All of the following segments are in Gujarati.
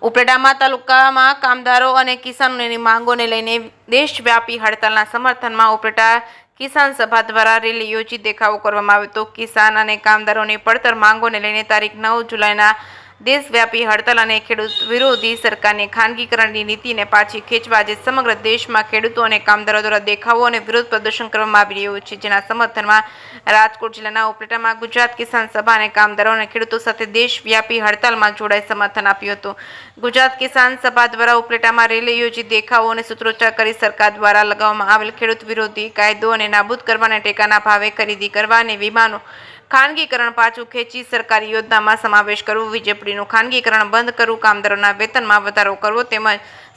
ઉપલેટામાં તાલુકામાં કામદારો અને કિસાનોની માંગોને લઈને દેશવ્યાપી હડતાલના સમર્થનમાં ઉપલેટા કિસાન સભા દ્વારા રેલી યોજી દેખાવો કરવામાં આવ્યો હતો। કિસાન અને કામદારોની પડતર માંગોને લઈને તારીખ 9 જુલાઈના દેશવ્યાપી હડતાલ અને ખેડૂત વિરોધી સરકારની ખાનગીકરણની નીતિને પાછી ખેંચવા આજે સમગ્ર દેશમાં ખેડૂતો અને કામદારો દ્વારા દેખાવો અને વિરોધ પ્રદર્શન કરવામાં આવી રહ્યું છે, જેના સમર્થનમાં રાજકોટ જિલ્લાના ઉપલેટામાં ગુજરાત કિસાન સભા અને કામદારો અને ખેડૂતો સાથે દેશવ્યાપી હડતાલમાં જોડાઈ સમર્થન આપ્યું હતું। ગુજરાત કિસાન સભા દ્વારા ઉપલેટામાં રેલી યોજી દેખાવો અને સૂત્રોચ્ચાર કરી સરકાર દ્વારા લગાવવામાં આવેલ ખેડૂત વિરોધી કાયદો અને નાબૂદ કરવા અને ટેકાના ભાવે ખરીદી કરવા અને વીમાનો ખાનગીકરણ પાછું ખેંચી સરકારી યોજનામાં સમાવેશ કરવો, વીજળીનું ખાનગીકરણ બંધ કરવું, કામદારોના વેતનમાં વધારો કરવો તેમજ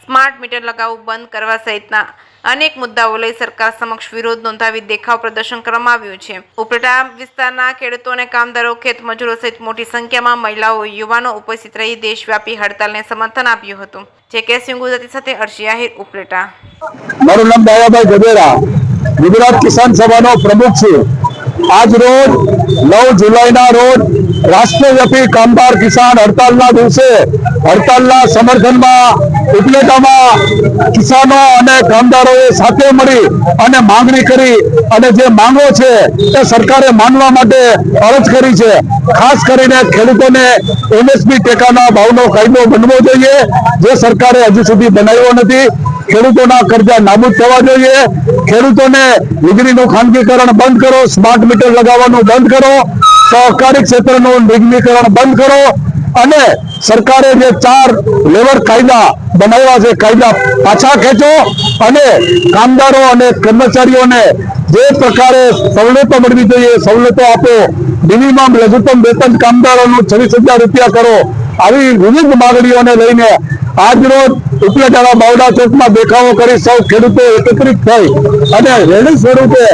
સ્માર્ટ મીટર લગાવવું બંધ કરવા સહિતના અનેક મુદ્દાઓ લઈ સરકાર સમક્ષ વિરોધ નોંધાવી દેખાવ પ્રદર્શન કરવામાં આવ્યું છે। ઉપલેટા વિસ્તારના ખેડૂતો અને કામદારો, ખેત મજૂરો સહિત મોટી સંખ્યામાં મહિલાઓ, યુવાનો ઉપસ્થિત રહી દેશવ્યાપી હડતાલને સમર્થન આપ્યું હતું। જે સિંહ ગુજરાતી સાથે અર્શી આહિર, ઉપલેટા। મારું નામ દાયાભાઈ ગઢેરા, ગુજરાત કિસાન સભાનો પ્રમુખ છું। આજ રોજ 9 જુલાઈના રોજ રાષ્ટ્રવ્યાપી કામદાર કિસાન હડતાલના દિવસે હડતાલના સમર્થનમાં ઉપલેટામાં કિસાનો અને કામદારોએ સાથે મળી અને માંગણી કરી અને જે માંગો છે તે સરકારે માનવા માટે અરજ કરી છે। ખાસ કરીને ખેડૂતોને MSP ટેકાના ભાવનો કાયદો બનવો જોઈએ, જે સરકારે હજુ સુધી બનાવ્યો નથી। ખેડૂતોના કરજા નાબૂદ થવા જોઈએ। ખેડૂતોને વીજળીનું ખાનગીકરણ બંધ કરો, સ્માર્ટ મીટર લગાવવાનું બંધ કરો, સહકારી ક્ષેત્રનું નિગમીકરણ બંધ કરો અને સરકારે જે 4 લેબર કાયદા બનાવ્યા છે, કાયદા પાછા ખેંચો અને કામદારો અને કર્મચારીઓને જે પ્રકારે સવલતો મળવી જોઈએ સવલતો આપો। મિનિમમ લઘુત્તમ વેતન કામદારોનું 26,000 રૂપિયા કરો। આવી વિવિધ માંગણીઓને લઈને આજ રોજ ઉપલેટાના બાવડા ચોકમાં દેખાવો કરી સૌ ખેડૂતો એકત્રિત થઈ અને રેલી સ્વરૂપે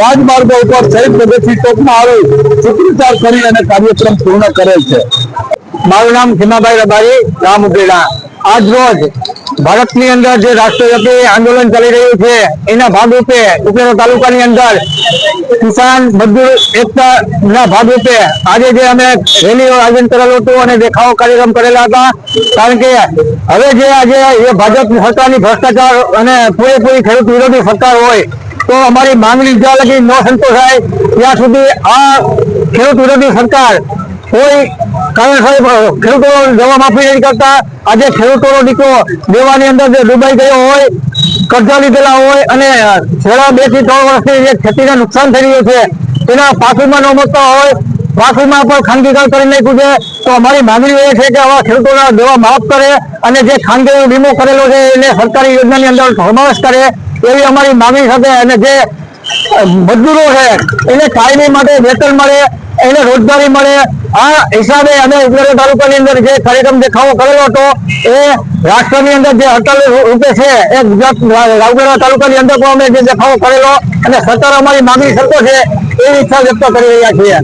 રાજમાર્ગો ઉપર શહીદ ભગતસિંહ ચોકમાં આવી સૂત્રોચ્ચાર કરી અને કાર્યક્રમ પૂર્ણ કરેલ છે। મારું નામ ખીમાભાઈ રબારી, ગામ ઉપલેટા। આજ રોજ ભારતની અંદર જે રાષ્ટ્રવ્યાપી આંદોલન ચાલી રહ્યું છે એના ભાગરૂપે ઉપલેટા તાલુકાની અંદર કિસાન મજદૂર એકતાના ભાગરૂપે આજે જે અમે રેલીનું આયોજન કરેલું હતું અને દેખાવો કાર્યક્રમ કરેલા હતા। કારણ કે હવે જે આજે એ ભાજપ સરકારની ભ્રષ્ટાચાર અને પૂરેપૂરી ખેડૂત વિરોધી સરકાર હોય તો અમારી માંગણી જ્યાં લગી ન સંતોષાય ત્યાં સુધી આ ખેડૂત વિરોધી સરકાર કોઈ કારણસર ખેડૂતો દેવા માફી નથી કરતા। આજે ખેડૂતોનો દીકરો દેવાની અંદર જે ડૂબાઈ ગયો હોય, કરજા લીધેલા હોય અને છેલ્લા 2 થી 3 વર્ષથી જે ખેતીને નુકસાન થઈ રહ્યું છે તેના પાકવીમાં ન મળતા હોય, પાકવીમાં પણ ખાનગીકરણ કરી નાખ્યું છે। તો અમારી માંગણી એ છે કે આવા ખેડૂતોના દેવા માફ કરે અને જે ખાનગી વીમો કરેલો છે એને સરકારી યોજનાની અંદર સમાવેશ કરે એવી અમારી માંગણી સાથે અને જે મજદૂરો છે એને કાયમી માટે વેતન મળે, એને રોજગારી મળે। આ હિસાબે અમે ઉપલેટા તાલુકાની અંદર જે કાર્યક્રમ દેખાવો કરેલો હતો એ રાષ્ટ્રની અંદર જે હડતાલ રૂપે છે એ ગુજરાત ઉપલેટા તાલુકાની અંદર પણ અમે જે દેખાવો કરેલો અને સરકાર અમારી માંગણી સંતોષે એવી ઈચ્છા વ્યક્ત કરી રહ્યા છીએ।